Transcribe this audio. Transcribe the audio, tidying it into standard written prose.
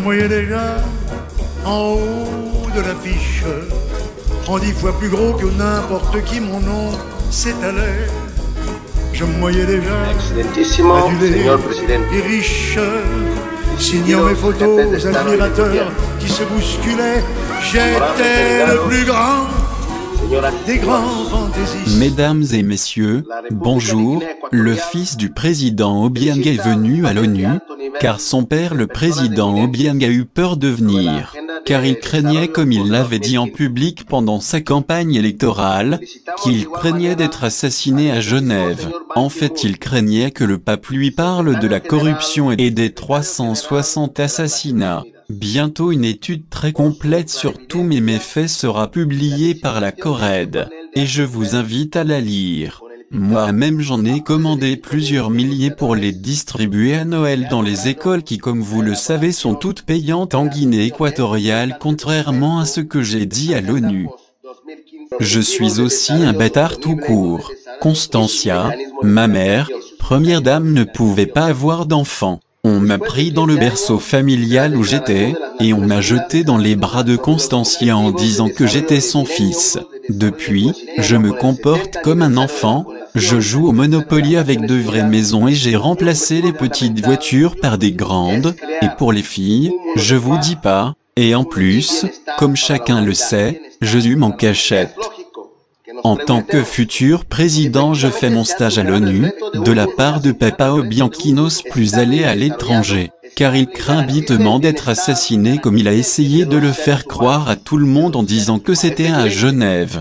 voyais déjà en haut de l'affiche, en 10 fois plus gros que n'importe qui, mon nom s'étalait. Je me voyais déjà adulé et riche, signant mes photos aux admirateurs qui se bousculaient. J'étais le plus grand des grands fantaisistes. Mesdames et messieurs, bonjour. Le fils du président Obiang est venu à l'ONU, car son père le président Obiang a eu peur de venir, car il craignait, comme il l'avait dit en public pendant sa campagne électorale, qu'il craignait d'être assassiné à Genève. En fait, il craignait que le pape lui parle de la corruption et des 360 assassinats. Bientôt une étude très complète sur tous mes méfaits sera publiée par la CORED, et je vous invite à la lire. Moi-même j'en ai commandé plusieurs milliers pour les distribuer à Noël dans les écoles qui, comme vous le savez, sont toutes payantes en Guinée équatoriale, contrairement à ce que j'ai dit à l'ONU. Je suis aussi un bâtard tout court. Constancia, ma mère, première dame, ne pouvait pas avoir d'enfant. On m'a pris dans le berceau familial où j'étais, et on m'a jeté dans les bras de Constancia en disant que j'étais son fils. Depuis, je me comporte comme un enfant, je joue au Monopoly avec de vraies maisons et j'ai remplacé les petites voitures par des grandes, et pour les filles, je vous dis pas, et en plus, comme chacun le sait, je m'en cachette. En tant que futur président, je fais mon stage à l'ONU, de la part de Papa Obiang qui n'ose plus aller à l'étranger, car il craint bitement d'être assassiné comme il a essayé de le faire croire à tout le monde en disant que c'était à Genève.